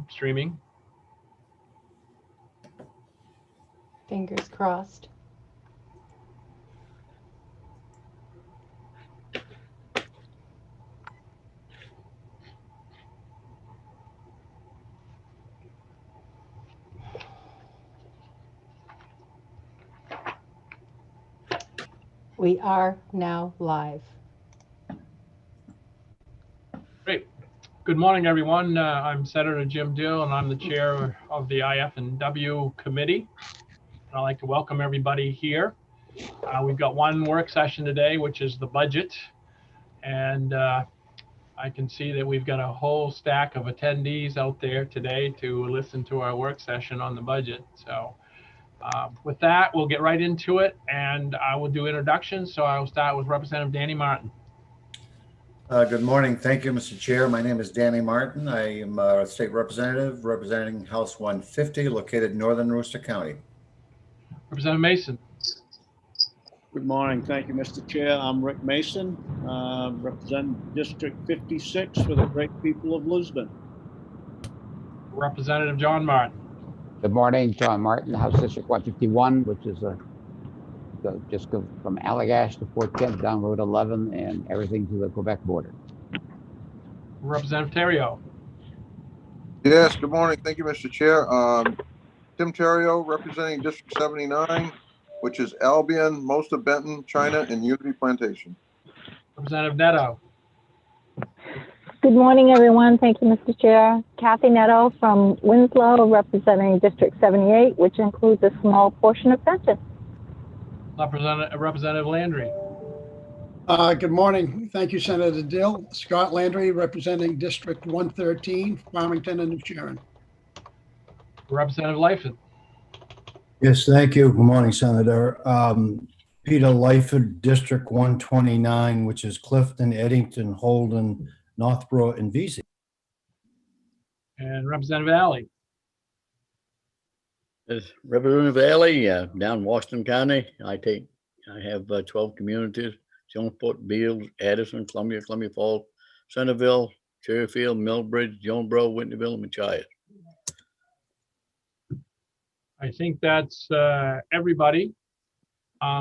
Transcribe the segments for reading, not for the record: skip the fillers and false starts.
streaming. Fingers crossed. We are now live. Great. Good morning, everyone. I'm Senator Jim Dill, and I'm the chair of the IFW committee. I'd like to welcome everybody here. We've got one work session today, which is the budget. And I can see that we've got a whole stack of attendees out there today to listen to our work session on the budget. So with that, we'll get right into it, and I will do introductions. So I will start with Representative Danny Martin. Good morning. Thank you, Mr. Chair. My name is Danny Martin. I am a state representative representing House 150, located in northern Worcester County. Representative Mason. Good morning. Thank you, Mr. Chair. I'm Rick Mason, representing District 56 for the great people of Lisbon. Representative John Martin. Good morning, John Martin, House District 151, which is just go from Allagash to Fort Kent down Route 11 and everything to the Quebec border. Representative Terrio. Yes, good morning. Thank you, Mr. Chair. Tim Terrio, representing District 79, which is Albion, most of Benton, China, and Unity Plantation. Representative Neto. Good morning, everyone. Thank you, Mr. Chair. Kathy Neto from Winslow, representing District 78, which includes a small portion of Benton. Representative Landry. Good morning. Thank you, Senator Dill. Scott Landry, representing District 113, Farmington and New Sharon. Representative Lyford. Yes, thank you. Good morning, Senator. Peter Lyford, District 129, which is Clifton, Eddington, Holden, Northborough, and Vesey. And Representative Alley. Representative Alley, down Washington County. I have 12 communities: Jonesport, Beals, Addison, Columbia Falls, Centerville, Cherryfield, Millbridge, Jonesboro, Whitneyville, and Machias. I think that's everybody.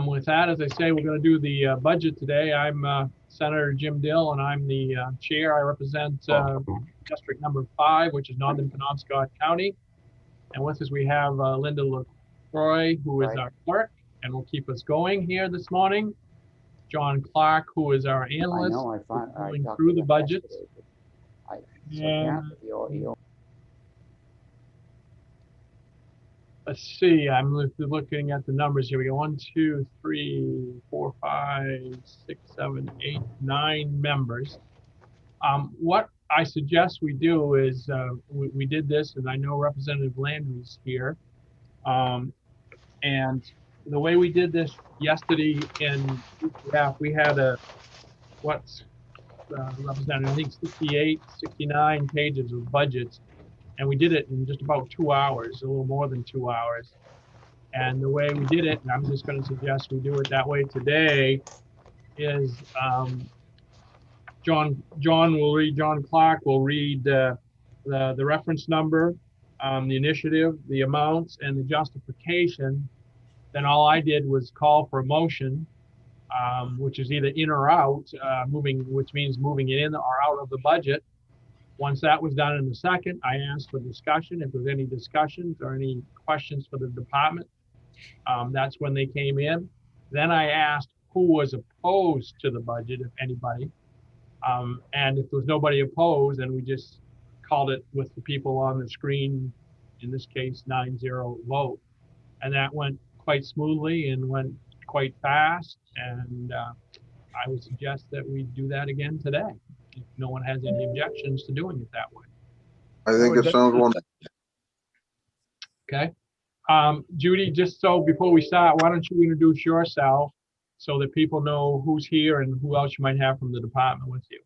With that, as I say, we're going to do the budget today. I'm Senator Jim Dill, and I'm the chair. I represent District number 5, which is Northern Penobscot County. And with us, we have Linda LaCroix, who is our clerk, and will keep us going here this morning. John Clark, who is our analyst, going through the budget. Let's see, I'm looking at the numbers here. We go 1, 2, 3, 4, 5, 6, 7, 8, 9 members. What I suggest we do is we did this, and I know Representative Landry's here. And the way we did this yesterday in UPF, we had Representative, I think 68, 69 pages of budgets. And we did it in just about 2 hours, a little more than 2 hours. And the way we did it, and I'm just going to suggest we do it that way today, is John Clark will read the reference number, the initiative, the amounts, and the justification. Then all I did was call for a motion, which is either in or out, which means moving it in or out of the budget. Once that was done in the second, I asked for discussion. If there's any discussions or any questions for the department, that's when they came in. Then I asked who was opposed to the budget, if anybody. And if there was nobody opposed, then we just called it with the people on the screen, in this case, 9-0 vote. And that went quite smoothly and went quite fast. And I would suggest that we do that again today, if no one has any objections to doing it that way. I think it sounds wonderful. Okay. Judy, just so before we start, why don't you introduce yourself so that people know who's here and who else you might have from the department with you.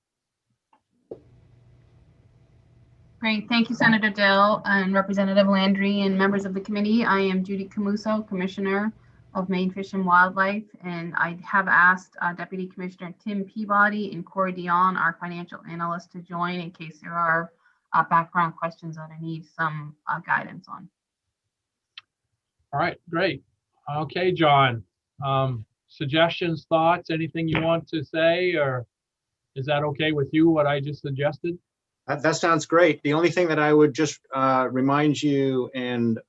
Great. Thank you, Senator Dill and Representative Landry and members of the committee. I am Judy Camuso, Commissioner of Maine Fish and Wildlife, and I have asked Deputy Commissioner Tim Peabody and Corey Dion, our financial analyst, to join in case there are background questions that I need some guidance on. All right, great. Okay, John. Suggestions, thoughts, anything you want to say, or is that okay with you, what I just suggested? That sounds great. The only thing that I would just remind you, and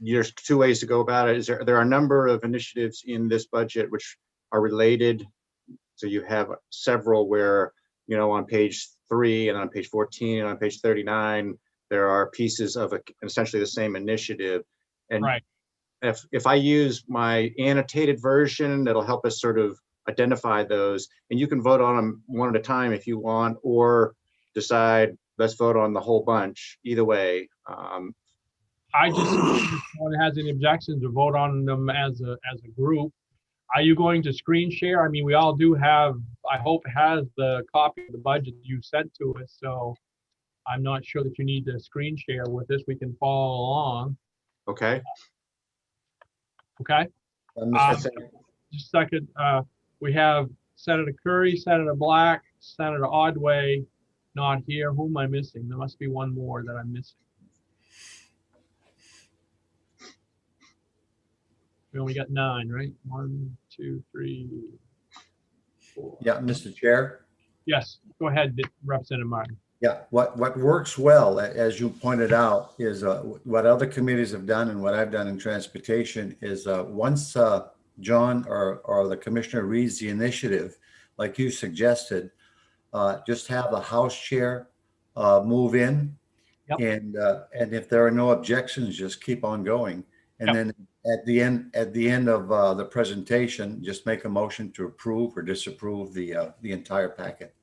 there's two ways to go about it, is there are a number of initiatives in this budget which are related. So you have several where, you know, on page 3 and on page 14 and on page 39, there are pieces of essentially the same initiative. And right. If I use my annotated version, that'll help us sort of identify those, and you can vote on them one at a time if you want, or decide let's vote on the whole bunch. Either way. I just, if no one has any objections to vote on them as a group. Are you going to screen share? I mean, we all do have, I hope has the copy of the budget you sent to us, so I'm not sure that you need to screen share with this. We can follow along. Okay. Okay. Just a second. We have Senator Curry, Senator Black, Senator Odway, not here. Who am I missing? There must be one more that I'm missing. We only got 9, right? 1, 2, 3, 4. Yeah, Mr. Chair. Yes, go ahead, Representative Martin. Yeah, what works well, as you pointed out, is what other committees have done and what I've done in transportation is once John or the commissioner reads the initiative, like you suggested, just have the House chair move in, yep. And if there are no objections, just keep on going. And yep. Then at the end of the presentation, just make a motion to approve or disapprove the entire packet.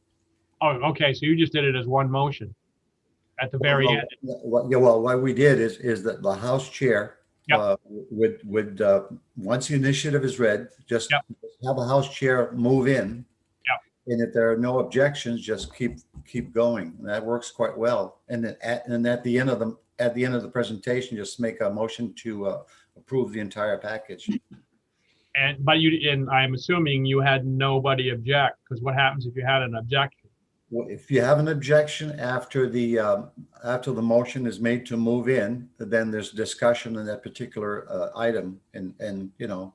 Oh, okay. So you just did it as one motion at the very end. Well, what we did is that the House chair yep. would once the initiative is read, just yep. have a House chair move in. Yep. And if there are no objections, just keep going. And that works quite well. And then at the end of the presentation, just make a motion to approve the entire package. But I'm assuming you had nobody object, because what happens if you had an objection? Well, if you have an objection after the motion is made to move in, then there's discussion on that particular item, and you know.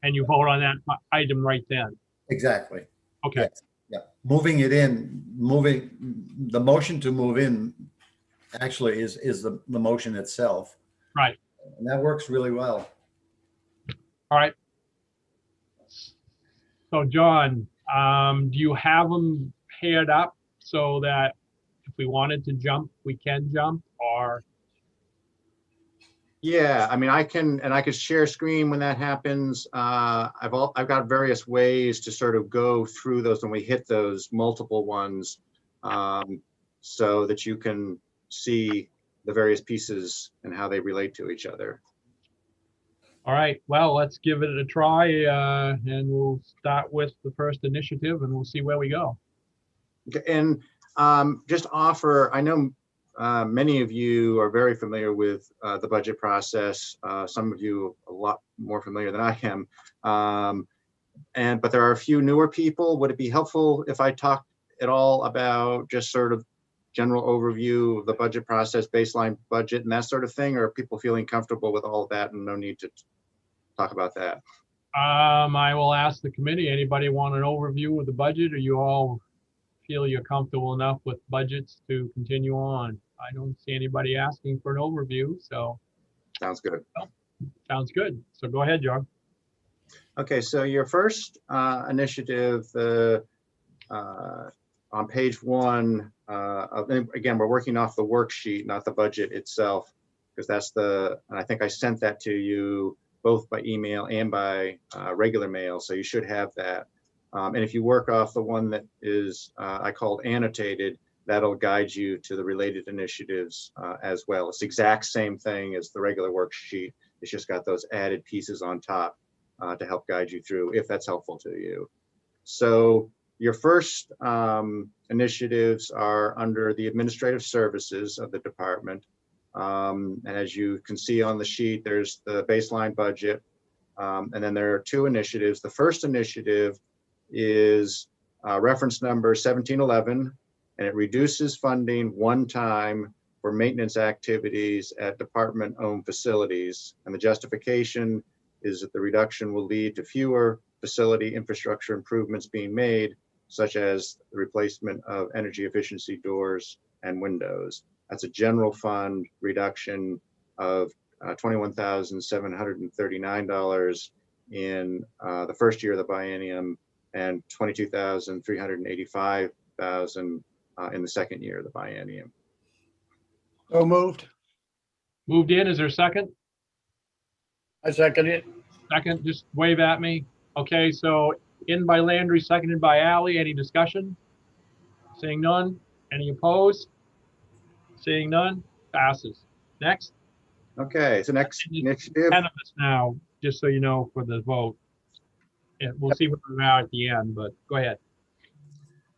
And you vote on that item right then. Exactly. Okay. Yes. Yeah. Moving the motion to move in actually is the motion itself. Right. And that works really well. All right. So John, do you have them paired up so that if we wanted to jump, we can jump, or? Yeah, I mean, I can share screen when that happens. I've got various ways to sort of go through those when we hit those multiple ones, so that you can see the various pieces and how they relate to each other. All right, well, let's give it a try, and we'll start with the first initiative, and we'll see where we go. And just offer, I know many of you are very familiar with the budget process. Some of you a lot more familiar than I am. But there are a few newer people. Would it be helpful if I talked at all about just sort of general overview of the budget process, baseline budget, and that sort of thing? Or are people feeling comfortable with all of that and no need to talk about that? I will ask the committee. Anybody want an overview of the budget, or you all feel you're comfortable enough with budgets to continue on? I don't see anybody asking for an overview, so. Sounds good. Well, sounds good. So go ahead, John. Okay, so your first initiative on page 1, again, we're working off the worksheet, not the budget itself, because that's and I think I sent that to you both by email and by regular mail, so you should have that. And if you work off the one that is I called annotated, that'll guide you to the related initiatives as well. It's the exact same thing as the regular worksheet. It's just got those added pieces on top to help guide you through, if that's helpful to you. So your first initiatives are under the administrative services of the department. And as you can see on the sheet, there's the baseline budget. And then there are 2 initiatives. The first initiative is reference number 1711, and it reduces funding one time for maintenance activities at department-owned facilities. And the justification is that the reduction will lead to fewer facility infrastructure improvements being made, such as the replacement of energy efficiency doors and windows. That's a general fund reduction of $21,739 in the first year of the biennium and $22,385 in the second year of the biennium. So moved. Moved in, is there a second? I second it. Second, just wave at me. Okay, so in by Landry, seconded by Ally. Any discussion? Seeing none. Any opposed? Seeing none, passes. Next. Okay, so next initiative. 10 of us now, just so you know, for the vote. Yeah, we'll see what we're at the end, but go ahead.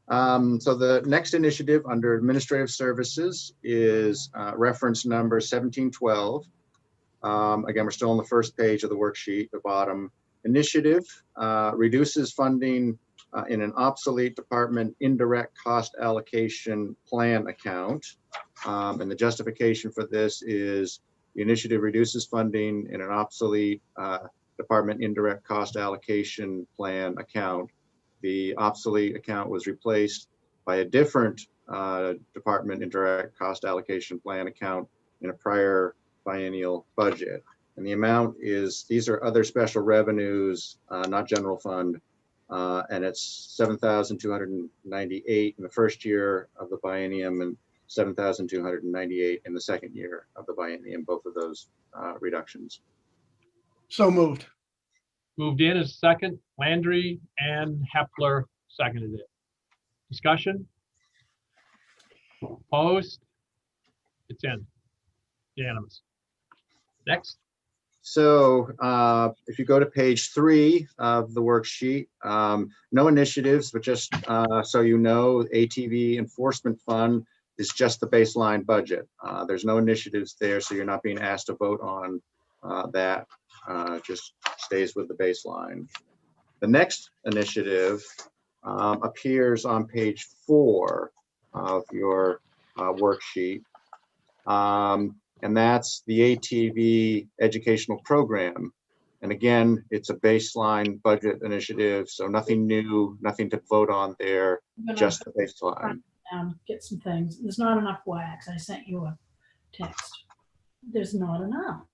So the next initiative under administrative services is reference number 1712. Again, we're still on the first page of the worksheet, the bottom. Initiative reduces funding in an obsolete department indirect cost allocation plan account. And the justification for this is the initiative reduces funding in an obsolete department indirect cost allocation plan account. The obsolete account was replaced by a different department indirect cost allocation plan account in a prior biennial budget. And the amount is, these are other special revenues, not general fund, and it's $7,298 in the first year of the biennium and $7,298 in the second year of the biennium, both of those reductions. So moved. Moved in as second, Landry and Hepler seconded it. Discussion? Opposed? It's in. Unanimous. Next. So if you go to page 3 of the worksheet, no initiatives, but just so you know, ATV Enforcement Fund is just the baseline budget. There's no initiatives there, so you're not being asked to vote on that. Just stays with the baseline. The next initiative appears on page 4 of your worksheet. And that's the ATV educational program. And again, it's a baseline budget initiative, so nothing new, nothing to vote on there, just the baseline. Get some things. There's not enough wax. I sent you a text. There's not enough.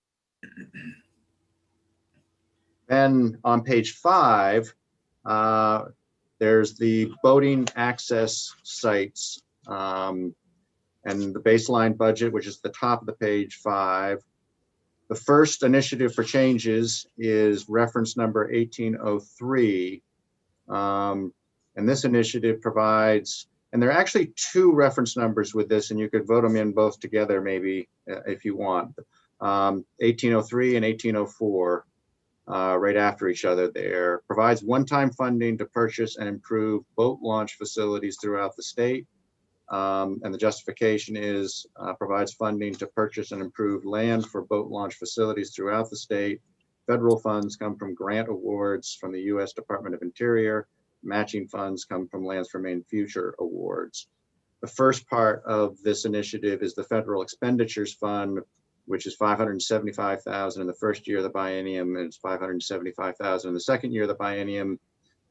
Then on page 5, there's the boating access sites. And the baseline budget, which is the top of the page 5. The first initiative for changes is reference number 1803. And this initiative provides, and there are actually 2 reference numbers with this, and you could vote them in both together maybe if you want. 1803 and 1804, right after each other there. Provides one-time funding to purchase and improve boat launch facilities throughout the state. And the justification is provides funding to purchase and improve land for boat launch facilities throughout the state. Federal funds come from grant awards from the U.S. Department of Interior. Matching funds come from Lands for Maine Future awards. The first part of this initiative is the Federal Expenditures Fund, which is $575,000 in the first year of the biennium, and it's $575,000 in the second year of the biennium.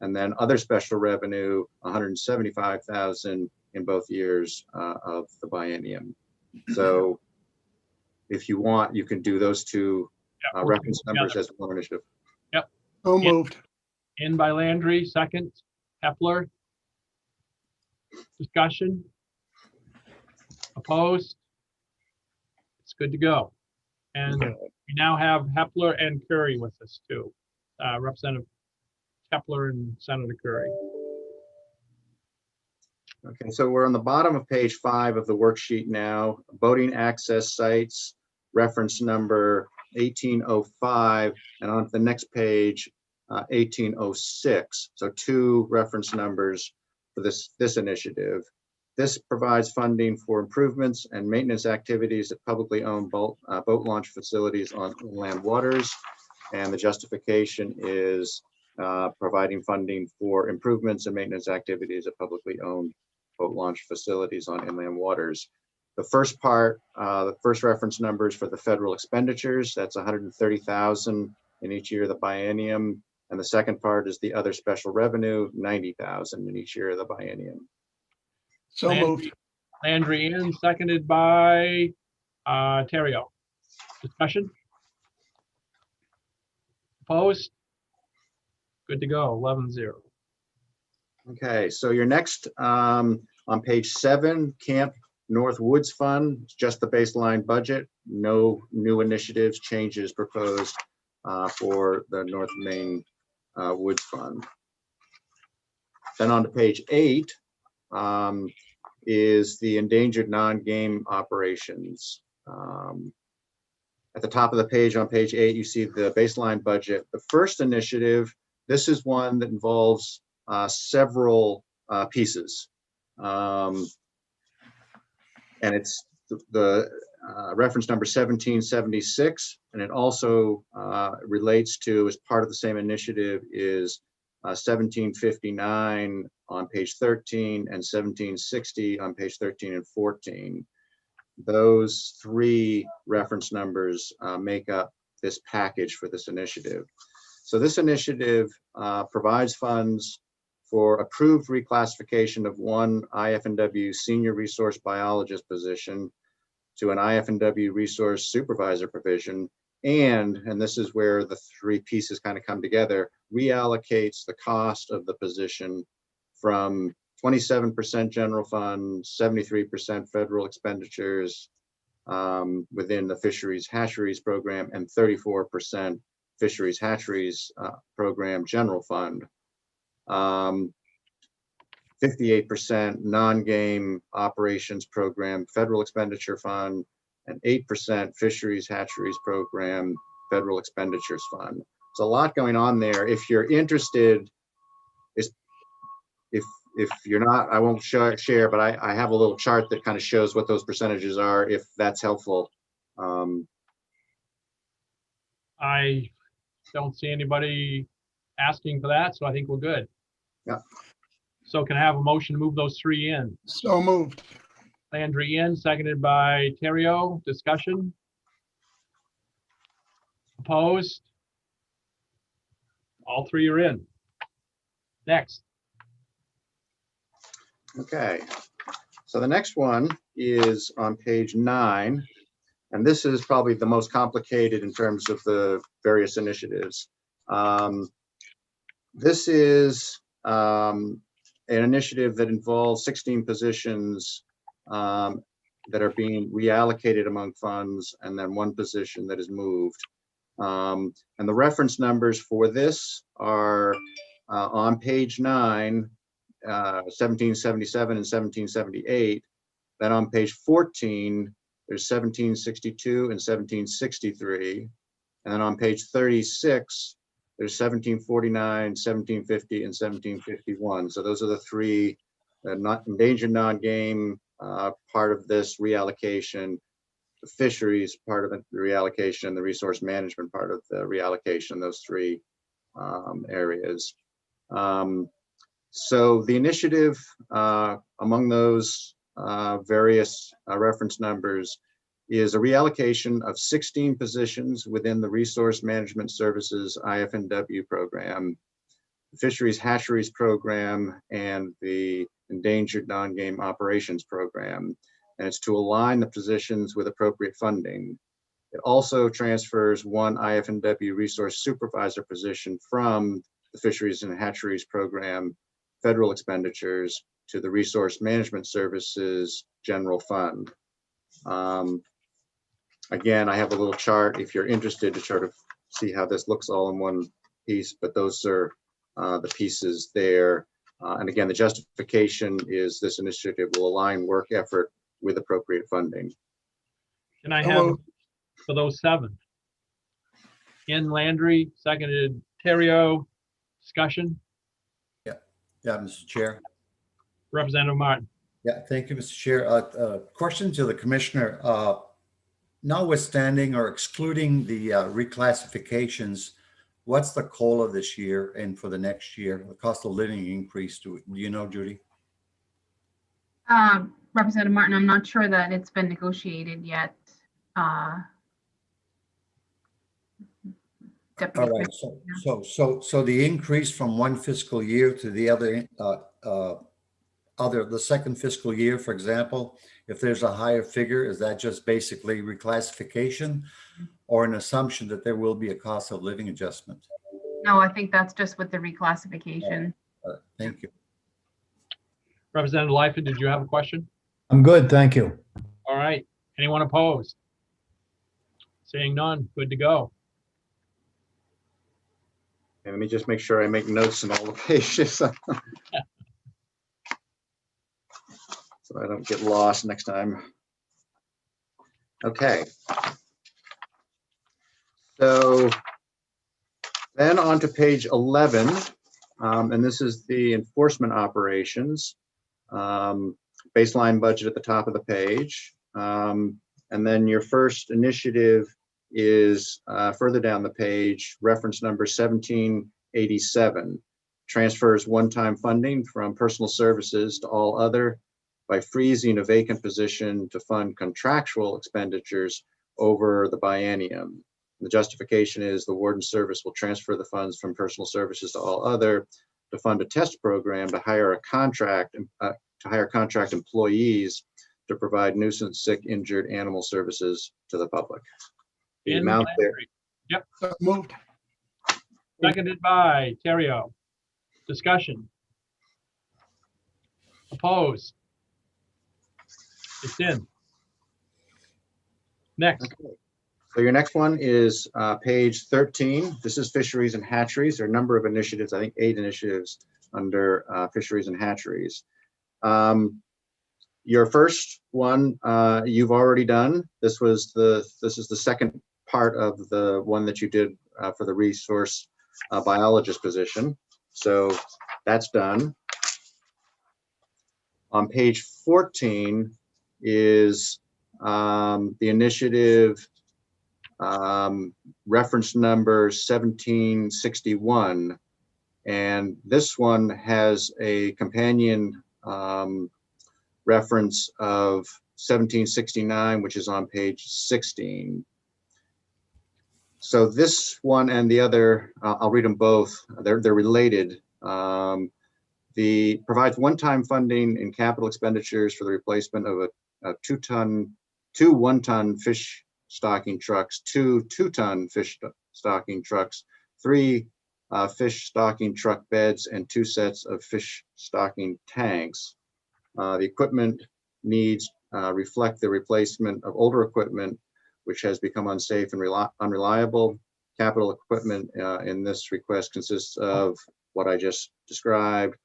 And then other special revenue, $175,000 in both years of the biennium. So if you want, you can do those 2 reference numbers as one initiative. Yep. So moved. In by Landry, second. Hepler. Discussion? Opposed? It's good to go. And we now have Hepler and Curry with us too. Representative Hepler and Senator Curry. Okay, so we're on the bottom of page 5 of the worksheet now. Boating access sites, reference number 1805, and on the next page, 1806. So 2 reference numbers for this initiative. This provides funding for improvements and maintenance activities at publicly owned boat launch facilities on inland waters. And the justification is providing funding for improvements and maintenance activities at publicly owned boat launch facilities on inland waters. The first part, the first reference numbers for the federal expenditures, that's 130,000 in each year of the biennium. And the second part is the other special revenue, 90,000 in each year of the biennium. So moved. Landry in, seconded by Terrio. Discussion? Opposed? Good to go, 11-0. Okay, so your next on page 7, Camp North Woods Fund, it's just the baseline budget, no new initiatives, changes proposed for the North Main Woods Fund. Then on to page 8 is the endangered non-game operations. At the top of the page on page 8, you see the baseline budget. The first initiative, this is one that involves several pieces. And it's the reference number 1776, and it also relates to, as part of the same initiative, is 1759 on page 13 and 1760 on page 13 and 14. Those 3 reference numbers make up this package for this initiative. So this initiative provides funds for approved reclassification of one IFW senior resource biologist position to an IFW resource supervisor provision, and this is where the 3 pieces kind of come together, reallocates the cost of the position from 27% general fund, 73% federal expenditures within the fisheries hatcheries program, and 34% fisheries hatcheries program general fund. 58% non-game operations program federal expenditure fund, and 8% fisheries hatcheries program federal expenditures fund. There's a lot going on there. If you're interested, if you're not, I won't share, but I have a little chart that kind of shows what those percentages are, if that's helpful. I don't see anybody asking for that, so I think we're good. Yeah. So can I have a motion to move those 3 in? So moved. Landry in, seconded by Terrio. Discussion? Opposed? All 3 are in. Next. Okay, so the next one is on page 9, and this is probably the most complicated in terms of the various initiatives. This is an initiative that involves 16 positions that are being reallocated among funds, and then 1 position that is moved. And the reference numbers for this are on page 9, 1777 and 1778. Then on page 14, there's 1762 and 1763. And then on page 36, there's 1749, 1750, and 1751. So those are the 3 endangered non-game part of this reallocation, the fisheries part of the reallocation, and the resource management part of the reallocation, those 3 areas. So the initiative among those various reference numbers is a reallocation of 16 positions within the Resource Management Services IFW program, the Fisheries Hatcheries program, and the Endangered Non-Game Operations program. And it's to align the positions with appropriate funding. It also transfers 1 IFW resource supervisor position from the Fisheries and Hatcheries program federal expenditures to the Resource Management Services General Fund. Again, I have a little chart if you're interested to sort of see how this looks all in one piece, but those are the pieces there. And again, the justification is this initiative will align work effort with appropriate funding. Can I have for those 7? In Landry, seconded Terrio. Discussion? Yeah, Mr. Chair. Representative Martin. Yeah, thank you, Mr. Chair. Question to the commissioner. Notwithstanding or excluding the reclassifications, what's the COLA this year and for the next year? The cost of living increase, do you know, Judy? Representative Martin, I'm not sure that it's been negotiated yet. Deputy All right, Commissioner. so the increase from one fiscal year to the other, the second fiscal year, for example, if there's a higher figure, is that just basically reclassification or an assumption that there will be a cost of living adjustment? No, I think that's just with the reclassification. Thank you. Representative Lyford, did you have a question? I'm good, thank you. All right. Anyone opposed? Seeing none, good to go. And let me just make sure I make notes in all the pages. So I don't get lost next time. Okay. So then on to page 11, and this is the enforcement operations. Baseline budget at the top of the page. And then your first initiative is further down the page, reference number 1787. Transfers one-time funding from personal services to all other by freezing a vacant position to fund contractual expenditures over the biennium. The justification is the warden service will transfer the funds from personal services to all other to fund a test program to hire contract employees to provide nuisance, sick, injured animal services to the public. The amount there. Yep. So moved. Seconded by Terrio. Discussion. Opposed? It's in. Next. Okay. So your next one is page 13. This is fisheries and hatcheries. There are a number of initiatives, I think 8 initiatives under fisheries and hatcheries. Your first one you've already done. This is the second part of the one that you did for the resource biologist position. So that's done. On page 14 is the initiative reference number 1761. And this one has a companion reference of 1769, which is on page 16. So this one and the other, I'll read them both. They're related. The provides one-time funding in capital expenditures for the replacement of two one-ton fish stocking trucks, 2 2-ton fish stocking trucks, 3 fish stocking truck beds, and 2 sets of fish stocking tanks. The equipment needs reflect the replacement of older equipment, which has become unsafe and unreliable. Capital equipment in this request consists of what I just described,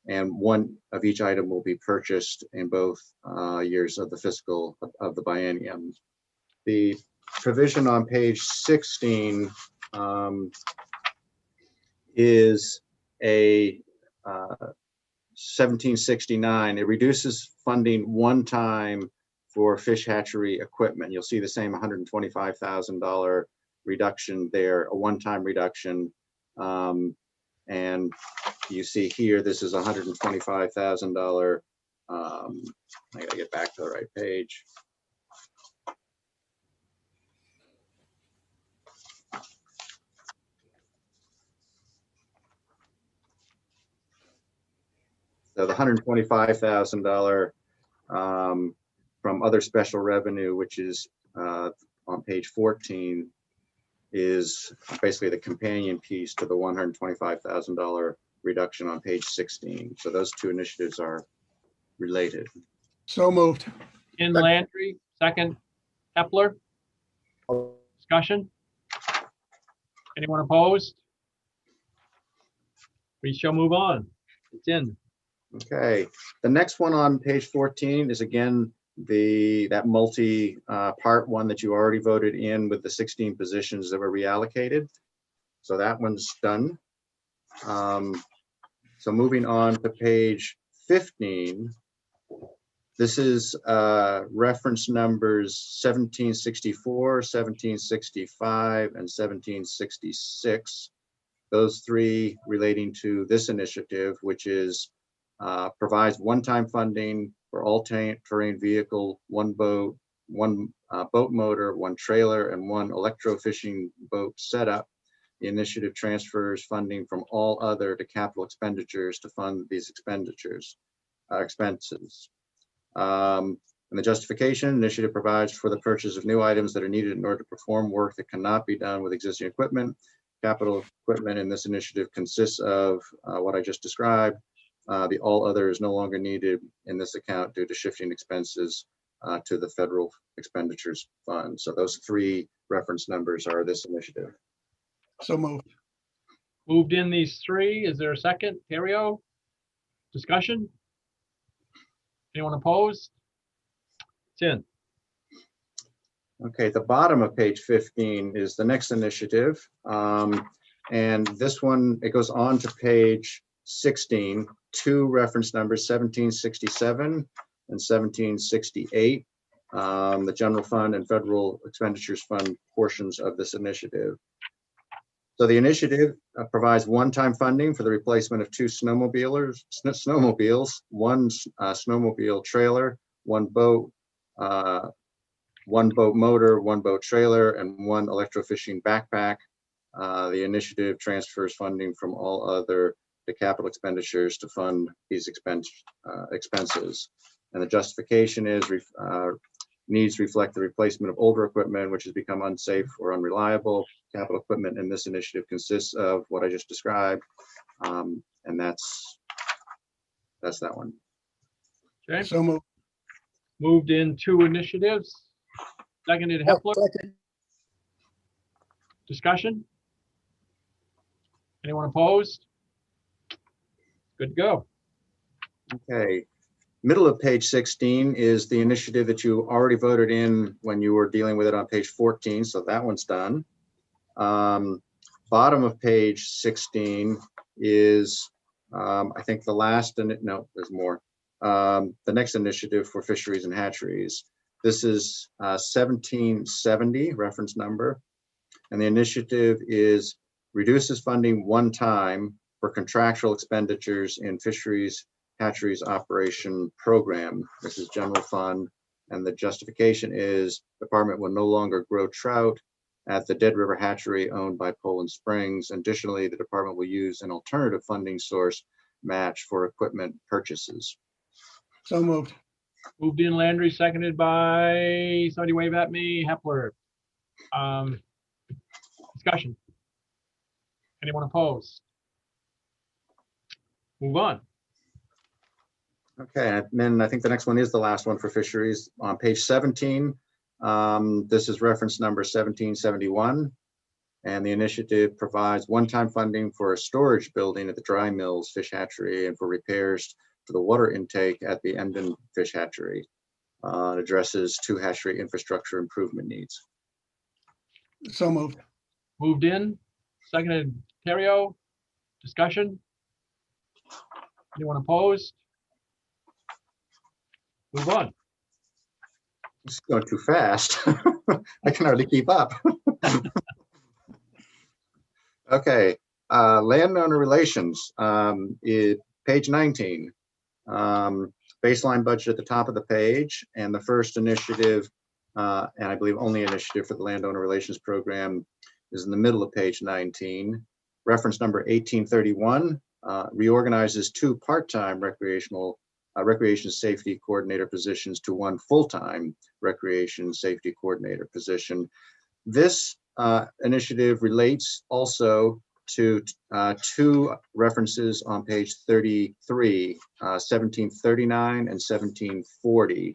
and one of each item will be purchased in both years of the fiscal of the biennium. The provision on page 16 is a 1769. It reduces funding one time for fish hatchery equipment. You'll see the same $125,000 reduction there, a one-time reduction. And you see here, this is $125,000. I gotta get back to the right page. So the $125,000 from other special revenue, which is on page 14, is basically the companion piece to the $125,000 reduction on page 16. So those two initiatives are related. So moved. In Landry, second. Hepler. Discussion. Anyone opposed? We shall move on. It's in. Okay, the next one on page 14 is again that multi part one that you already voted in with the 16 positions that were reallocated. So that one's done. So moving on to page 15, this is reference numbers 1764, 1765, and 1766. Those 3 relating to this initiative, which is provides one-time funding for all terrain vehicle, one boat, one boat motor, one trailer, and one electro-fishing boat setup. The initiative transfers funding from all other to capital expenditures to fund these expenses. And the justification initiative provides for the purchase of new items that are needed in order to perform work that cannot be done with existing equipment. Capital equipment in this initiative consists of what I just described. The all other is no longer needed in this account due to shifting expenses to the federal expenditures fund. So those three reference numbers are this initiative. So moved. Moved in these three. Is there a second? Terrio? Discussion? Anyone opposed? It's in. Okay, at the bottom of page 15 is the next initiative. And this one, it goes on to page 16, two reference numbers, 1767 and 1768, the general fund and federal expenditures fund portions of this initiative. So the initiative provides one-time funding for the replacement of two snowmobiles, one snowmobile trailer, one boat motor, one boat trailer, and one electrofishing backpack. The initiative transfers funding from all other to capital expenditures to fund these expenses. And the justification is needs reflect the replacement of older equipment, which has become unsafe or unreliable. Capital equipment in this initiative consists of what I just described. And that's that one. Okay. So moved. Moved in two initiatives. Seconded Hepler. Second. Discussion? Anyone opposed? Good to go. Okay. Middle of page 16 is the initiative that you already voted in when you were dealing with it on page 14. So that one's done. Bottom of page 16 is, I think the last, and no, there's more. The next initiative for fisheries and hatcheries. This is 1770 reference number. And the initiative is reduces funding one time for contractual expenditures in fisheries hatcheries operation program. This is general fund, and the justification is department will no longer grow trout at the Dead River Hatchery owned by Poland Springs. Additionally, the department will use an alternative funding source match for equipment purchases. So moved. Moved in Landry, seconded by, somebody wave at me, Hepler. Discussion. Anyone opposed? Move on. Okay, and then I think the next one is the last one for fisheries. On page 17, this is reference number 1771. And the initiative provides one-time funding for a storage building at the Dry Mills Fish Hatchery and for repairs for the water intake at the Emden Fish Hatchery. It addresses two hatchery infrastructure improvement needs. So moved. Moved in, seconded Terrio. Discussion? Anyone opposed? Move on. It's going too fast. I can hardly keep up. Okay, landowner relations, page 19. Baseline budget at the top of the page, and the first initiative, and I believe only initiative for the landowner relations program, is in the middle of page 19. Reference number 1831 reorganizes two part-time recreation safety coordinator positions to one full-time recreation safety coordinator position. This initiative relates also to two references on page 33, 1739 and 1740.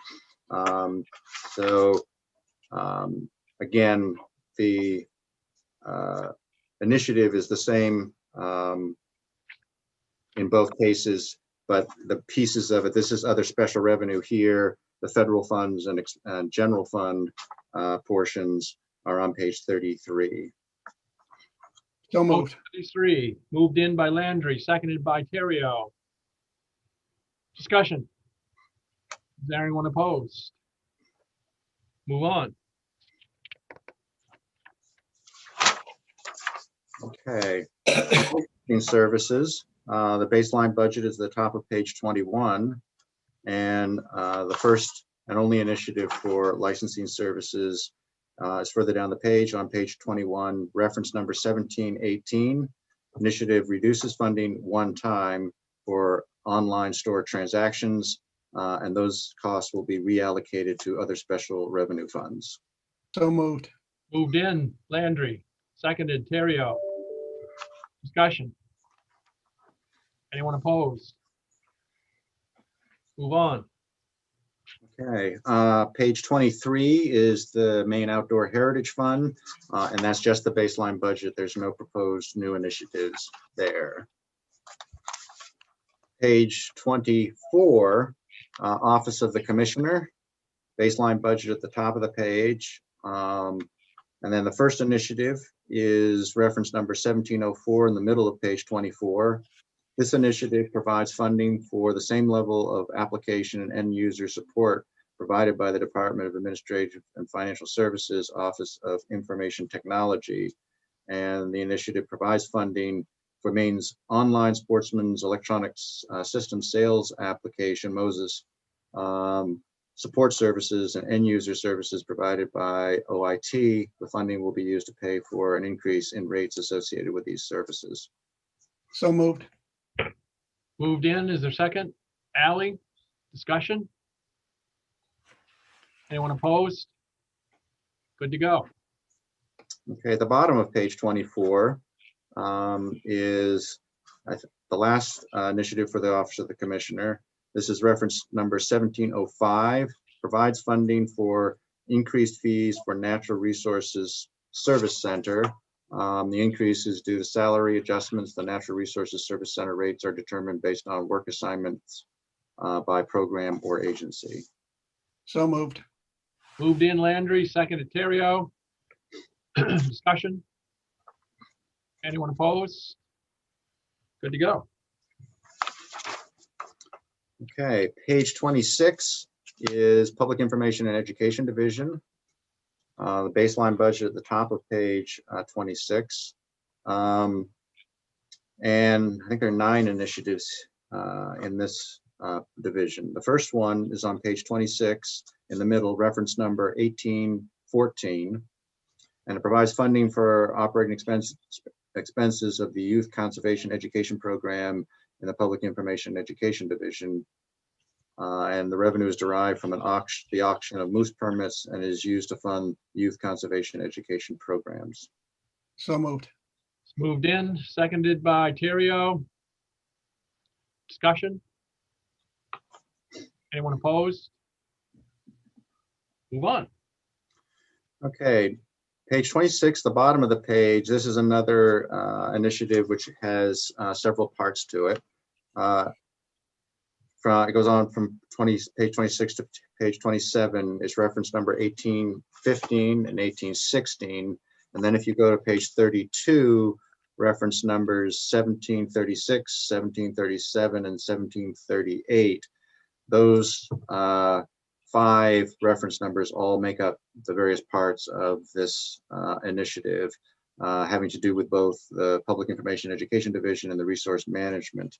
Again, the initiative is the same in both cases, but the pieces of it, this is other special revenue here, the federal funds and general fund portions are on page 33. So moved. 33, moved in by Landry, seconded by Terrio. Discussion. Is there anyone opposed? Move on. Okay. Services. The baseline budget is the top of page 21. And the first and only initiative for licensing services is further down the page on page 21, reference number 1718. Initiative reduces funding one time for online store transactions, and those costs will be reallocated to other special revenue funds. So moved. Moved in, Landry, seconded, Terrio. Discussion. Anyone opposed? Move on. Okay, page 23 is the Maine Outdoor Heritage Fund, and that's just the baseline budget. There's no proposed new initiatives there. Page 24, Office of the Commissioner, baseline budget at the top of the page. And then the first initiative is reference number 1704 in the middle of page 24. This initiative provides funding for the same level of application and end user support provided by the Department of Administrative and Financial Services Office of Information Technology. And the initiative provides funding for Maine's online sportsman's electronics system sales application, Moses, support services and end user services provided by OIT. The funding will be used to pay for an increase in rates associated with these services. So moved. Moved in, is there a second? Ally, discussion? Anyone opposed? Good to go. Okay, at the bottom of page 24 is the last initiative for the Office of the Commissioner. This is reference number 1705, provides funding for increased fees for Natural Resources Service Center. The increase is due to salary adjustments. The Natural Resources Service Center rates are determined based on work assignments by program or agency. So moved. Moved in, Landry, seconded, Terrio. Discussion? Anyone opposed? Good to go. Okay, page 26 is Public Information and Education Division. The baseline budget at the top of page 26. And I think there are 9 initiatives in this division. The first one is on page 26 in the middle, reference number 1814. And it provides funding for operating expenses of the Youth Conservation Education Program in the Public Information and Education Division. And the revenue is derived from the auction of moose permits and is used to fund youth conservation education programs. So moved. It's moved in, seconded by Terrio. Discussion? Anyone opposed? Move on. Okay, page 26, the bottom of the page, this is another initiative which has several parts to it. It goes on from page 26 to page 27. It's reference number 1815 and 1816. And then if you go to page 32, reference numbers 1736, 1737, and 1738. Those 5 reference numbers all make up the various parts of this initiative, having to do with both the Public Information Education Division and the Resource Management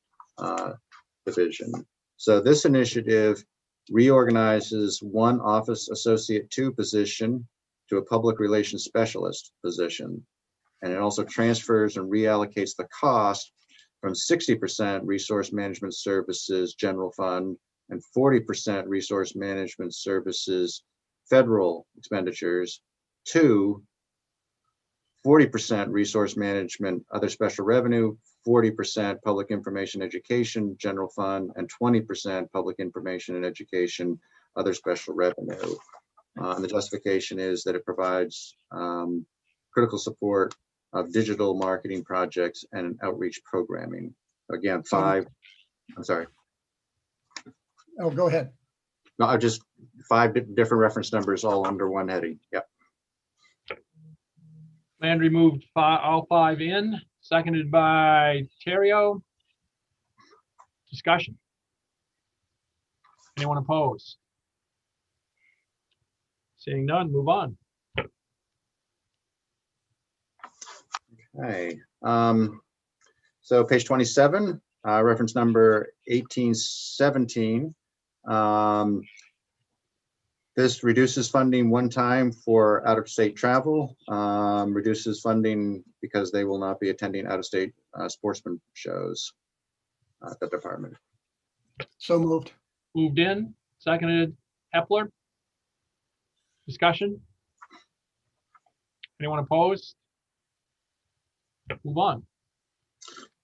Division. So this initiative reorganizes one Office Associate 2 position to a Public Relations Specialist position. And it also transfers and reallocates the cost from 60% Resource Management Services General Fund and 40% Resource Management Services Federal expenditures to 40% Resource Management Other Special Revenue, 40% Public Information Education General Fund, and 20% Public Information and Education Other Special Revenue. And the justification is that it provides critical support of digital marketing projects and outreach programming. Again, 5, I'm sorry. Oh, go ahead. No, just 5 different reference numbers all under one heading. Yep. Landry moved all 5 in, seconded by Terrio. Discussion? Anyone opposed? Seeing none, move on. Okay. So page 27, reference number 1817. This reduces funding one time for out-of-state travel, reduces funding because they will not be attending out-of-state sportsman shows at the department. So moved. Moved in, seconded. Hepler? Discussion? Anyone opposed? Move on.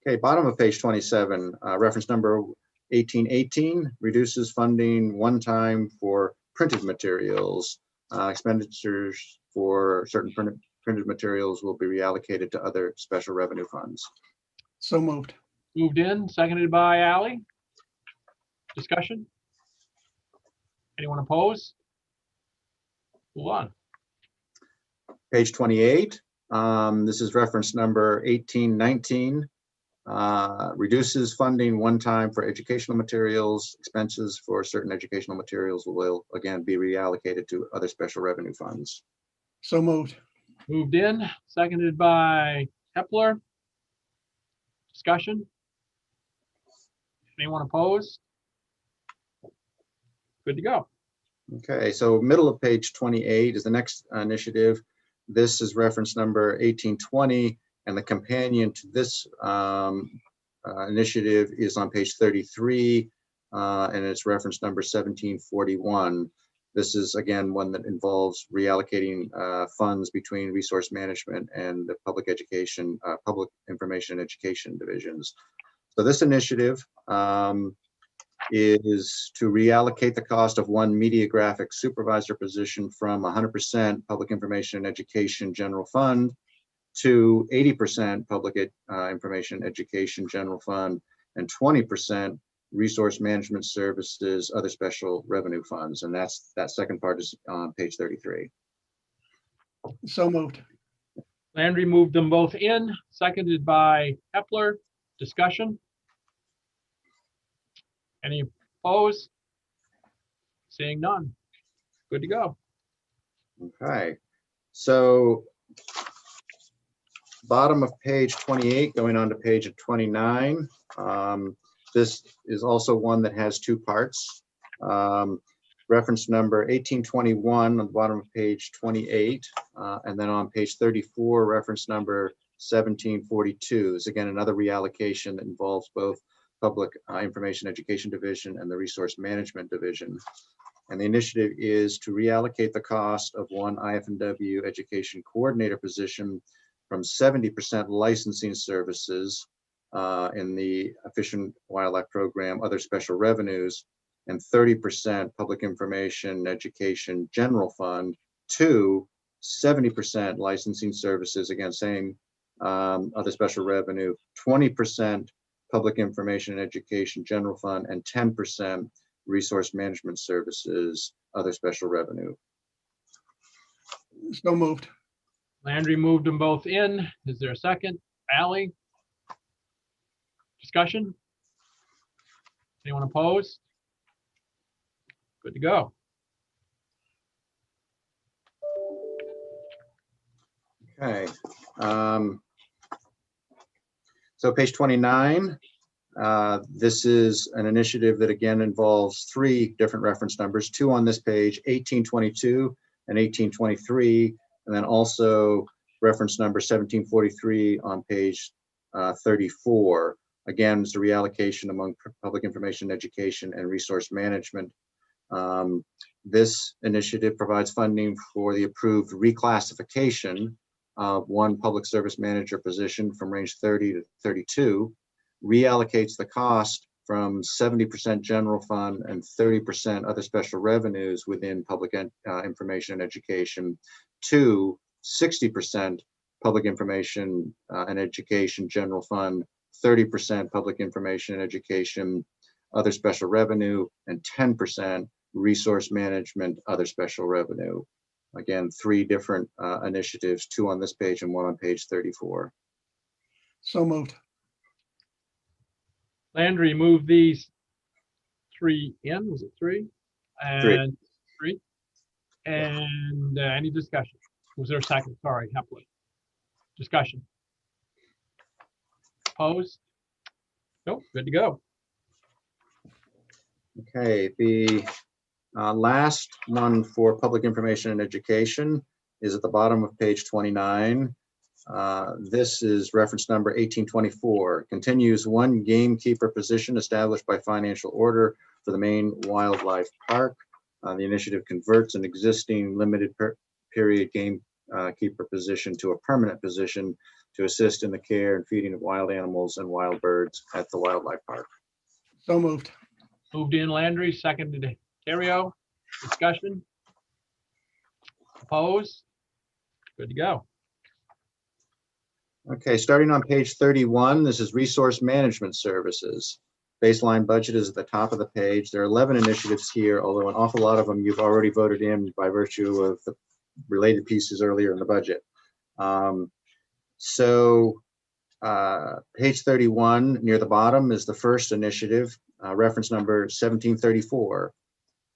Okay, bottom of page 27, reference number 1818 reduces funding one time for printed materials. Expenditures for certain printed materials will be reallocated to other special revenue funds. So moved. Moved in, seconded by Ally. Discussion? Anyone opposed? Move on. Page 28, this is reference number 1819. Reduces funding one time for educational materials. Expenses for certain educational materials will again be reallocated to other special revenue funds. So moved. Moved in, seconded by Hepler. Discussion? Anyone opposed? Good to go. Okay, so middle of page 28 is the next initiative. This is reference number 1820, and the companion to this initiative is on page 33, and it's reference number 1741. This is again one that involves reallocating funds between resource management and the public education, public information education divisions. So this initiative is to reallocate the cost of one media graphics supervisor position from 100% public information and education general fund to 80% public information education general fund and 20% resource management services, other special revenue funds. And that second part is on page 33. So moved. Landry moved them both in, seconded by Hepler. Discussion? Any opposed? Seeing none. Good to go. Okay, so bottom of page 28, going on to page 29. This is also one that has two parts. Reference number 1821 on the bottom of page 28, and then on page 34, reference number 1742 is again another reallocation that involves both Public Information Education Division and the Resource Management Division. And the initiative is to reallocate the cost of one IFW education coordinator position from 70% licensing services in the Fish and Wildlife Program, other special revenues, and 30% public information education general fund to 70% licensing services, again, same other special revenue, 20% public information and education general fund, and 10% resource management services, other special revenue. So moved. Landry moved them both in. Is there a second? Ally? Discussion? Anyone opposed? Good to go. Okay. So page 29, this is an initiative that again involves three different reference numbers, two on this page, 1822 and 1823, and then also reference number 1743 on page 34. Again, it's a reallocation among public information education and resource management. This initiative provides funding for the approved reclassification of one public service manager position from range 30 to 32, reallocates the cost from 70% general fund and 30% other special revenues within public information and education to 60% public information and education general fund, 30% public information and education, other special revenue, and 10% resource management, other special revenue. Again, three different initiatives, two on this page and one on page 34. So moved. Landry moved these three in. Was it three? And three. And any discussion? Was there a second? Sorry, Hepler. Discussion. Opposed? Nope, good to go. Okay, the last one for public information and education is at the bottom of page 29. This is reference number 1824. Continues one gamekeeper position established by financial order for the Maine Wildlife Park. The initiative converts an existing limited period gamekeeper position to a permanent position to assist in the care and feeding of wild animals and wild birds at the wildlife park. So moved. Moved in Landry, seconded Terrio. Discussion? Opposed? Good to go. Okay, starting on page 31, this is resource management services. Baseline budget is at the top of the page. There are 11 initiatives here, although an awful lot of them you've already voted in by virtue of the related pieces earlier in the budget. Page 31 near the bottom is the first initiative, reference number 1734.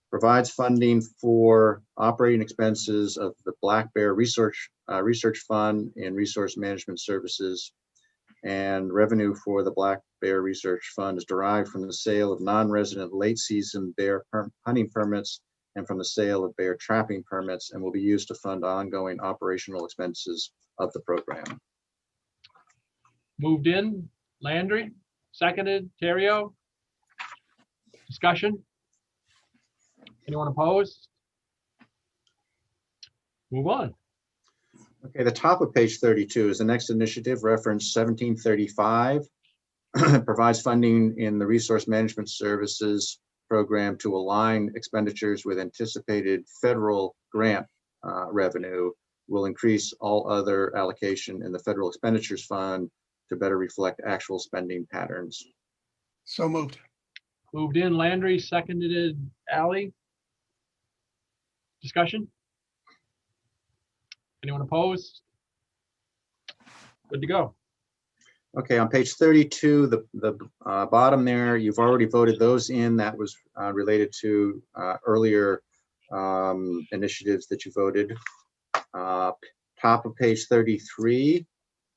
Provides funding for operating expenses of the Black Bear Research Fund and Resource Management Services. And revenue for the Black Bear Research Fund is derived from the sale of non-resident late season bear hunting permits and from the sale of bear trapping permits, and will be used to fund ongoing operational expenses of the program. Moved in Landry, seconded Terrio. Discussion? Anyone opposed? Move on. Okay, the top of page 32 is the next initiative, reference 1735. Provides funding in the Resource Management Services program to align expenditures with anticipated federal grant revenue. Will increase all other allocation in the Federal Expenditures Fund to better reflect actual spending patterns. So moved. Moved in Landry, seconded Ally. Discussion? Anyone opposed? Good to go. Okay, on page 32, the bottom there, you've already voted those in. That was related to earlier initiatives that you voted. Top of page 33,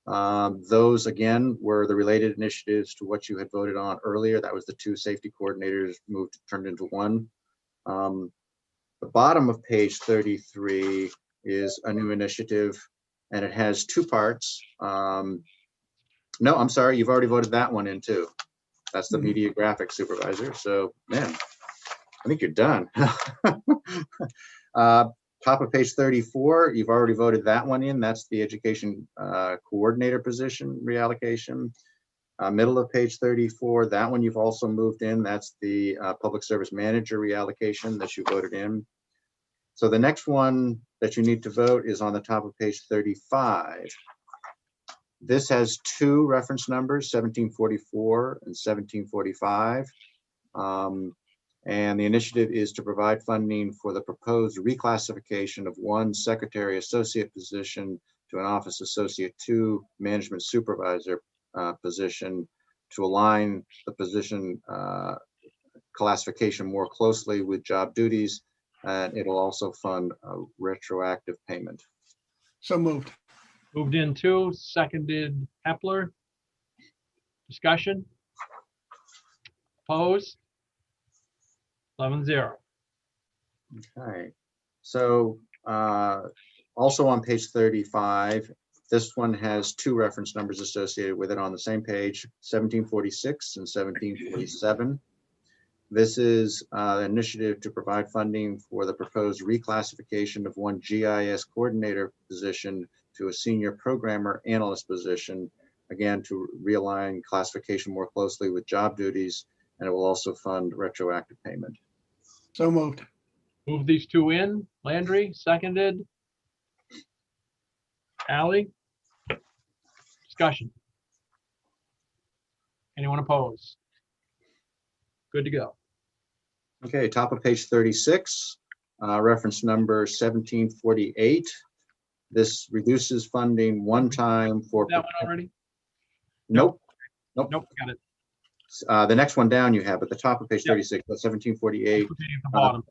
those again were the related initiatives to what you had voted on earlier. That was the two safety coordinators turned into one. The bottom of page 33 is a new initiative, and it has two parts. No, I'm sorry, you've already voted that one in too. That's the media graphics supervisor. So, man, I think you're done. Top of page 34, you've already voted that one in. That's the education coordinator position reallocation. Middle of page 34, that one you've also moved in. That's the public service manager reallocation that you voted in. So the next one that you need to vote is on the top of page 35. This has two reference numbers, 1744 and 1745. And the initiative is to provide funding for the proposed reclassification of one secretary associate position to an office associate 2 management supervisor position to align the position classification more closely with job duties. And it'll also fund a retroactive payment. So moved. Moved in two, seconded Hepler. Discussion? Opposed? 11-0. Okay, so also on page 35, this one has two reference numbers associated with it on the same page, 1746 and 1747. This is an initiative to provide funding for the proposed reclassification of one GIS coordinator position to a senior programmer analyst position, again, to realign classification more closely with job duties, and it will also fund retroactive payment. So moved. Move these two in. Landry, seconded. Ally? Discussion? Anyone opposed? Good to go. Okay, top of page 36, reference number 1748. This reduces funding one time for. That one already? Nope. Nope, got it. The next one down you have at the top of page 36, that's 1748. At the bottom.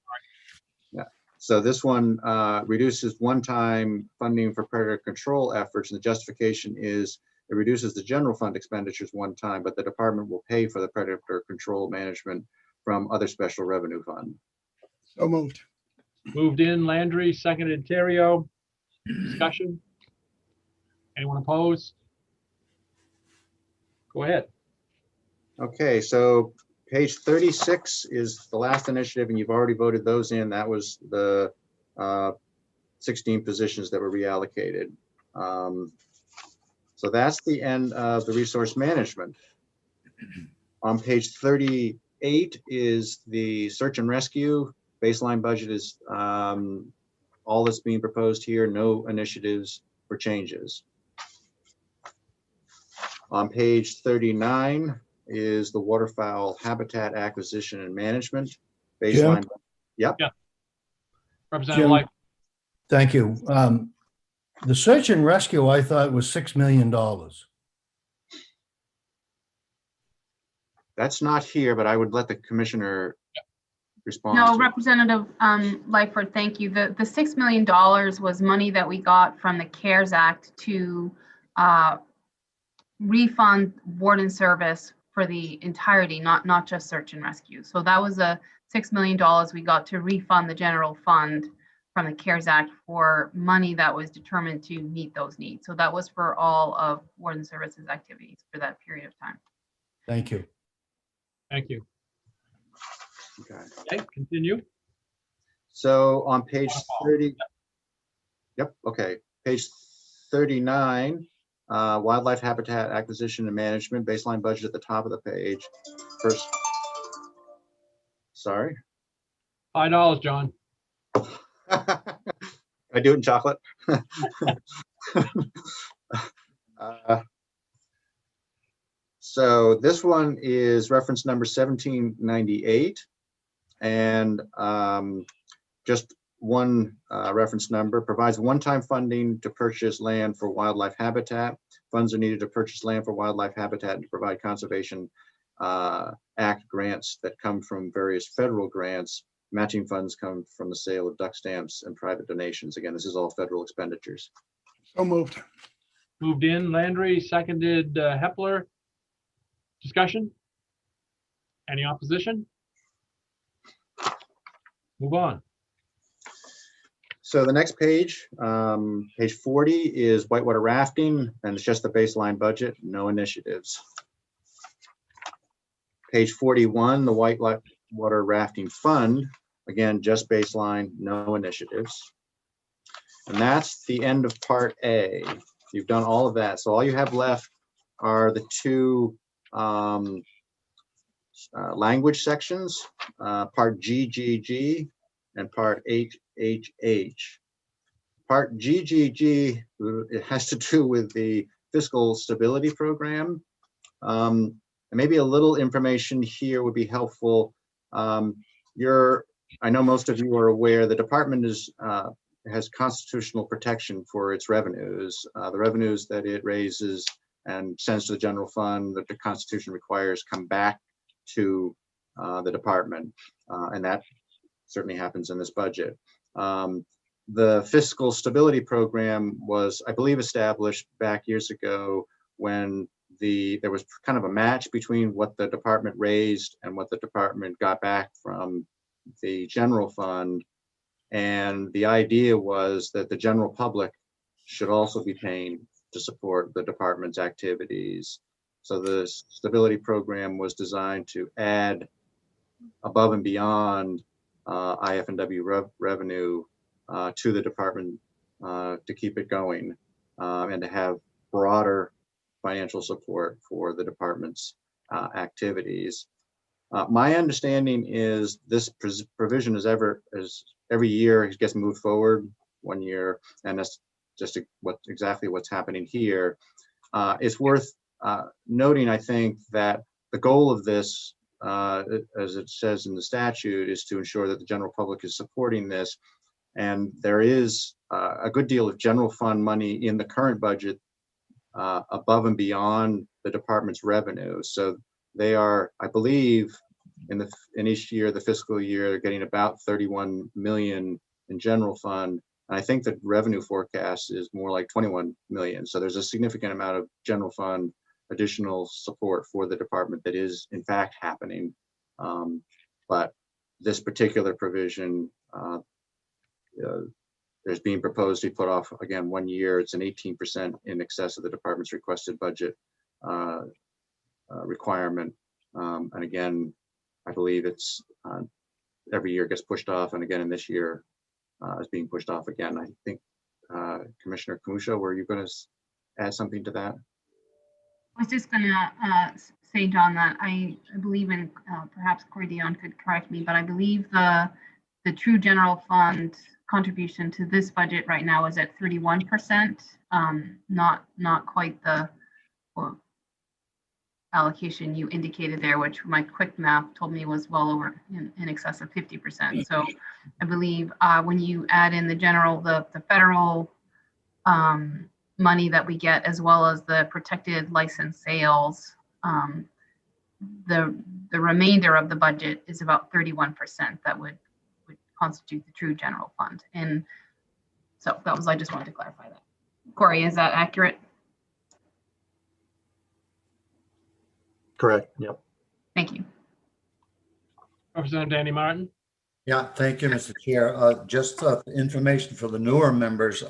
Yeah. So this one reduces one-time funding for predator control efforts, and the justification is It reduces the general fund expenditures one time, but the department will pay for the predator control management from other special revenue fund. So moved. Moved in Landry, seconded Terrio. Discussion? Anyone opposed? Go ahead. Okay, so page 36 is the last initiative, and you've already voted those in. That was the 16 positions that were reallocated. So that's the end of the resource management. On page 38 is the search and rescue. Baseline budget is all that's being proposed here, no initiatives for changes. On page 39 is the waterfowl habitat acquisition and management. Baseline. Yep. Yeah. Representative Jim, Life. thank you. The search and rescue, I thought was $6 million. That's not here, but I would let the commissioner respond. No, to it. Representative Lightford, thank you. The $6 million was money that we got from the CARES Act to refund warden service for the entirety, not just search and rescue. So that was a $6 million we got to refund the general fund from the CARES Act for money that was determined to meet those needs. So that was for all of warden services activities for that period of time. Thank you. Thank you. Okay. Okay, continue. So on page 30, yep, okay, page 39, wildlife habitat acquisition and management, baseline budget at the top of the page. First, sorry. $5, John. I do it in chocolate. So this one is reference number 1798, and just one reference number, provides one-time funding to purchase land for wildlife habitat. Funds are needed to purchase land for wildlife habitat and to provide Conservation Act grants that come from various federal grants. Matching funds come from the sale of duck stamps and private donations. Again, this is all federal expenditures. So moved. Moved in Landry, seconded Hepler. Discussion? Any opposition? Move on. So the next page, page 40 is whitewater rafting, and it's just the baseline budget, no initiatives. Page 41, the whitewater rafting fund, again, just baseline, no initiatives. And that's the end of part A. You've done all of that. So all you have left are the two language sections, part GGG and part HHH. Part GGG, it has to do with the fiscal stability program. And maybe a little information here would be helpful. I know most of you are aware the department has constitutional protection for its revenues. The revenues that it raises and sends to the general fund that the Constitution requires come back to the department, and that certainly happens in this budget. The fiscal stability program was, I believe, established back years ago when there was kind of a match between what the department raised and what the department got back from the general fund. And the idea was that the general public should also be paying to support the department's activities. So the stability program was designed to add above and beyond IFW revenue to the department to keep it going and to have broader financial support for the department's activities. My understanding is this provision is every year it gets moved forward 1 year, and that's just exactly what's happening here. It's worth noting, I think, that the goal of this, as it says in the statute, is to ensure that the general public is supporting this. And there is a good deal of general fund money in the current budget above and beyond the department's revenue. So they are, I believe, in each year, the fiscal year, getting about 31 million in general fund, I think the revenue forecast is more like 21 million. So there's a significant amount of general fund additional support for the department that is in fact happening. But this particular provision there's being proposed to be put off again 1 year. It's an 18% in excess of the department's requested budget requirement. And again, I believe it's every year gets pushed off, and again in this year is being pushed off again. I think Commissioner Kamusha, were you going to add something to that? I was just going to say, John, that I believe in, perhaps Corey Dion could correct me, but I believe the true general fund contribution to this budget right now is at 31%, not quite the allocation you indicated there, which my quick math told me was well over in excess of 50%. So I believe when you add in the federal money that we get, as well as the protected license sales, the remainder of the budget is about 31% that would constitute the true general fund. And so I just wanted to clarify that. Corey, is that accurate? Correct. Yep. Thank you. Representative Danny Martin. Yeah, thank you, Mr. Chair. Just information for the newer members.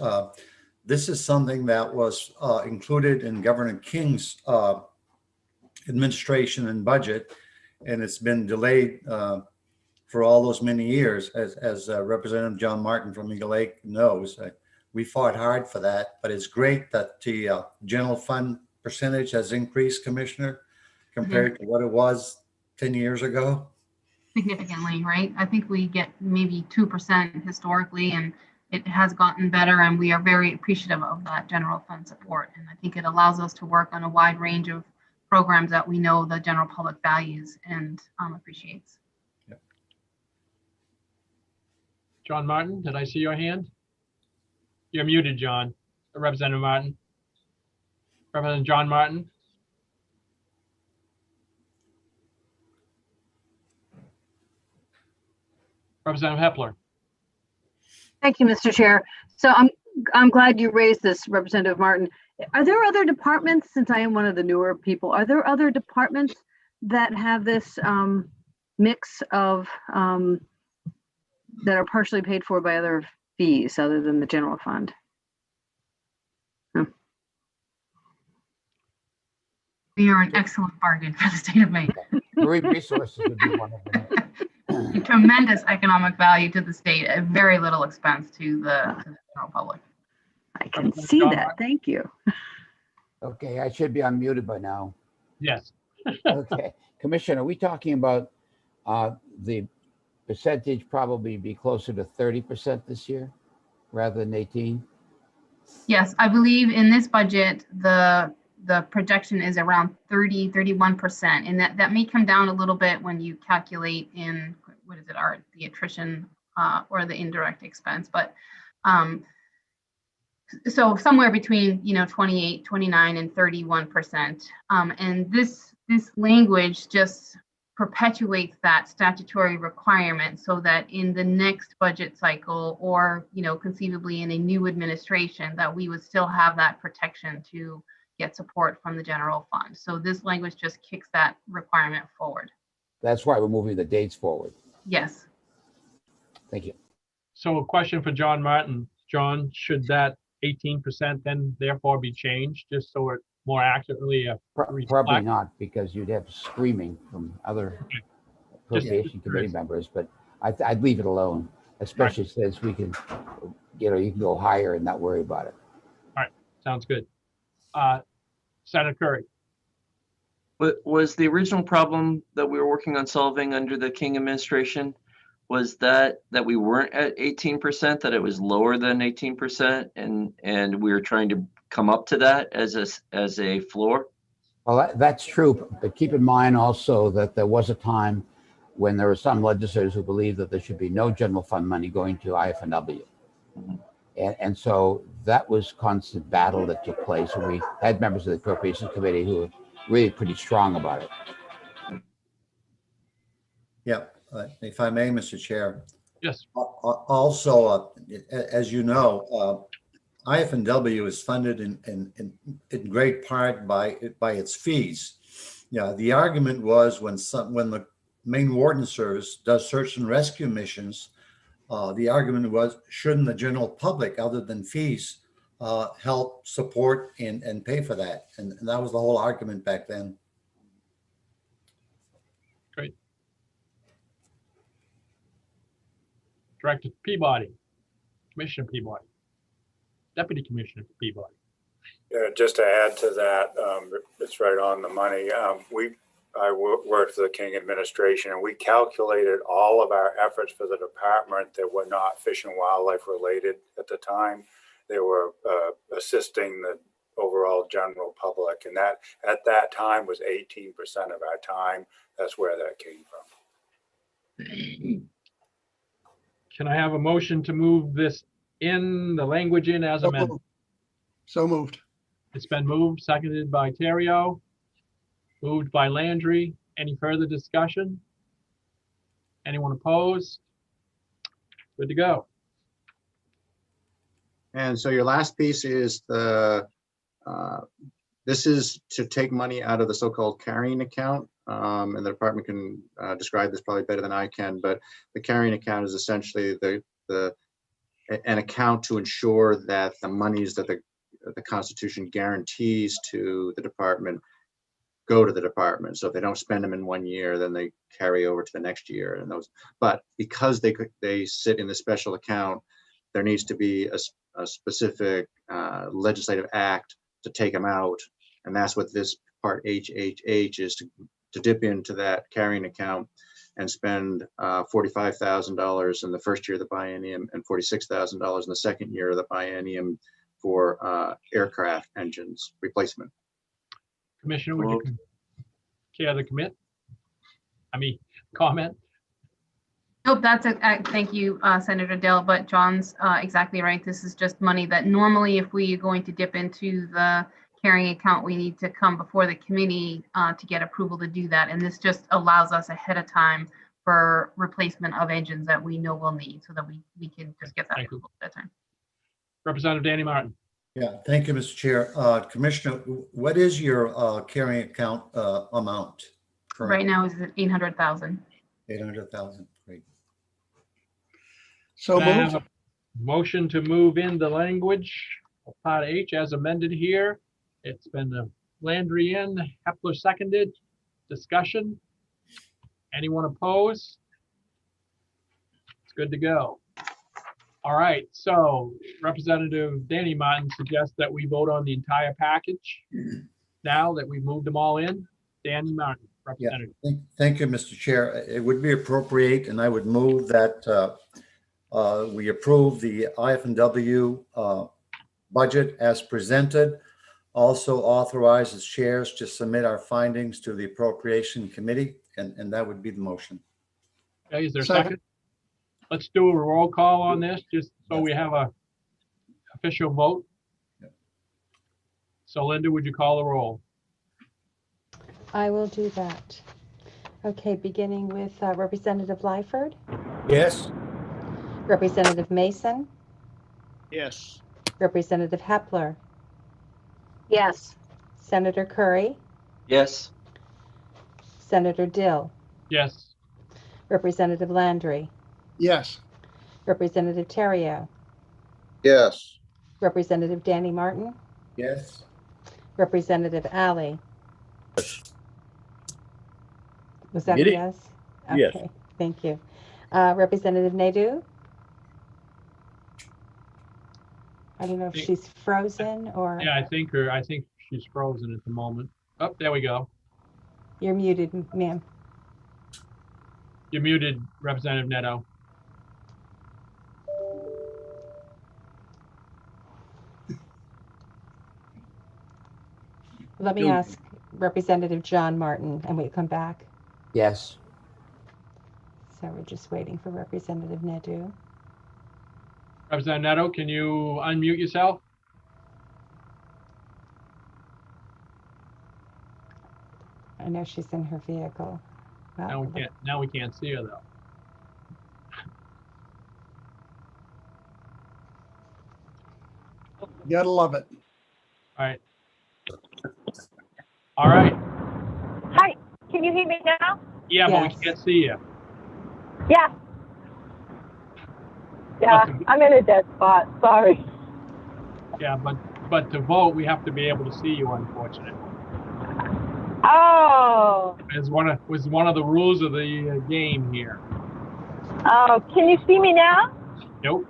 This is something that was included in Governor King's administration and budget, and it's been delayed for all those many years, as Representative John Martin from Eagle Lake knows. We fought hard for that, but it's great that the general fund percentage has increased, Commissioner, compared to what it was 10 years ago. Significantly, right? I think we get maybe 2% historically, and it has gotten better, and we are very appreciative of that general fund support. And I think it allows us to work on a wide range of programs that we know the general public values and appreciates. Yep. John Martin, did I see your hand? You're muted, John. Representative Martin. Representative John Martin. Representative Hepler. Thank you, Mr. Chair. So I'm glad you raised this, Representative Martin. Are there other departments, since I am one of the newer people, are there other departments that have this mix of that are partially paid for by other fees other than the general fund? We are an excellent bargain for the state of Maine. Marine resources would be one of them. Tremendous economic value to the state at very little expense to the general public. I can see that. Thank you. Okay, I should be unmuted by now. Yes. Okay, Commissioner, are we talking about the percentage probably be closer to 30% this year rather than 18? Yes, I believe in this budget, the projection is around 31%, and that may come down a little bit when you calculate in, what is it, the attrition or the indirect expense, but so somewhere between 28, 29, and 31%. And this language just perpetuates that statutory requirement so that in the next budget cycle, or conceivably in a new administration, that we would still have that protection to get support from the general fund. So this language just kicks that requirement forward. That's why we're moving the dates forward. Yes. Thank you. So a question for John Martin. John, should that 18% then therefore be changed just so it more accurately Probably not, because you'd have screaming from other appropriation committee members, but I'd leave it alone, especially since we can, you can go higher and not worry about it. All right, sounds good. Senator Curry. Was the original problem that we were working on solving under the King administration, was that we weren't at 18%, that it was lower than 18%, and we were trying to come up to that as a floor? Well, that's true, but keep in mind also that there was a time when there were some legislators who believed that there should be no general fund money going to IFW. Mm-hmm. And so that was constant battle that took place, and we had members of the Appropriations Committee who were really pretty strong about it. Yeah, if I may, Mr. Chair. Yes. Also, as you know, IFW is funded in great part by its fees. Yeah, the argument was when the Maine Warden Service does search and rescue missions, the argument was, shouldn't the general public, other than fees, help support and pay for that? And that was the whole argument back then. Great. Director Peabody, Commissioner Peabody, Deputy Commissioner Peabody. Yeah, just to add to that, it's right on the money. I worked for the King administration, and we calculated all of our efforts for the department that were not fish and wildlife related at the time. They were assisting the overall general public, and that at that time was 18% of our time. That's where that came from. Can I have a motion to move this in, the language in as amended? So moved. It's been moved, seconded by Terrio, moved by Landry. Any further discussion? Anyone opposed? Good to go. And so your last piece is this is to take money out of the so-called carrying account. And the department can describe this probably better than I can, but the carrying account is essentially an account to ensure that the monies that the Constitution guarantees to the department go to the department. So if they don't spend them in 1 year, then they carry over to the next year. And but because they sit in the special account, there needs to be a specific legislative act to take them out. And that's what this part HHH is, to dip into that carrying account and spend $45,000 in the first year of the biennium and $46,000 in the second year of the biennium for aircraft engines replacement. Commissioner, would you care to comment? Nope, thank you, Senator Dale, but John's exactly right. This is just money that normally if we are going to dip into the carrying account, we need to come before the committee to get approval to do that. And this just allows us ahead of time for replacement of engines that we know we'll need, so that we can just get that approval at that time. Representative Danny Martin. Yeah, thank you, Mr. Chair. Commissioner, what is your carrying account amount? Right now is 800,000. 800,000, great. So moved. Motion to move in the language of Part H as amended here. It's been Landry in, Hepler seconded. Discussion? Anyone opposed? It's good to go. All right, so Representative Danny Martin suggests that we vote on the entire package now that we've moved them all in. Danny Martin, Representative. Yeah, thank you, Mr. Chair. It would be appropriate, and I would move that we approve the IFW budget as presented. Also authorize its chairs to submit our findings to the Appropriation Committee, and that would be the motion. Okay, is there a second? Let's do a roll call on this, just so we have a official vote. So Linda, would you call the roll? I will do that. Okay, beginning with Representative Lyford. Yes. Representative Mason. Yes. Representative Hepler. Yes. Senator Curry. Yes. Senator Dill. Yes. Representative Landry. Yes. Representative Terrio. Yes. Representative Danny Martin. Yes. Representative Alley. Was that a Get it? yes? Yes. Okay, thank you. Representative Nadeau. I don't know if she's frozen or. Yeah, I think she's frozen at the moment. Oh, there we go. You're muted, ma'am. You're muted, Representative Neto. Let me ask Representative John Martin, and we come back. Yes. So we're just waiting for Representative Nadeau. Representative Neto, can you unmute yourself? I know she's in her vehicle. Well, Now we can't see her though. Gotta love it. All right. All right. Hi, can you hear me now? Yeah, but we Yes. can't see you. Yeah. Yeah, But I'm in a dead spot, sorry. Yeah, but to vote, we have to be able to see you, unfortunately. Oh, As was one of the rules of the game here. oh, can you see me now? Nope.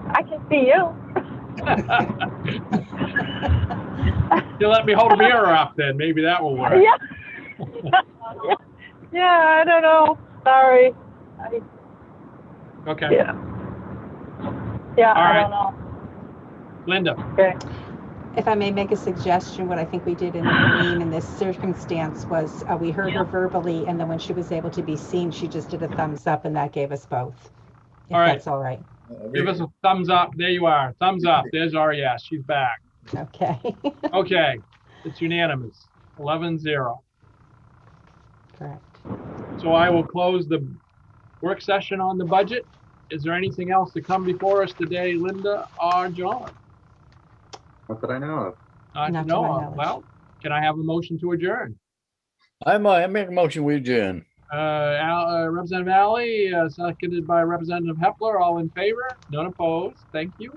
I can see you. You let me hold a mirror up then. Maybe that will work. Yeah. Yeah, I don't know. Sorry. Okay. Yeah. Yeah, All I right. don't know. Linda. Okay. If I may make a suggestion, what I think we did in Irene in this circumstance was we heard her verbally, and then when she was able to be seen, she just did a thumbs up, and that gave us both. If All right. that's all right. Give us a thumbs up. There you are. Thumbs up. There's our yes. She's back. Okay. Okay. It's unanimous. 11-0. Correct. So I will close the work session on the budget. Is there anything else to come before us today, Linda or John? Not that I know of. Not to Not to know my of. knowledge. Well, can I have a motion to adjourn? I make a motion, we adjourn. Representative Alley, seconded by Representative Hepler. All in favor? None opposed. Thank you.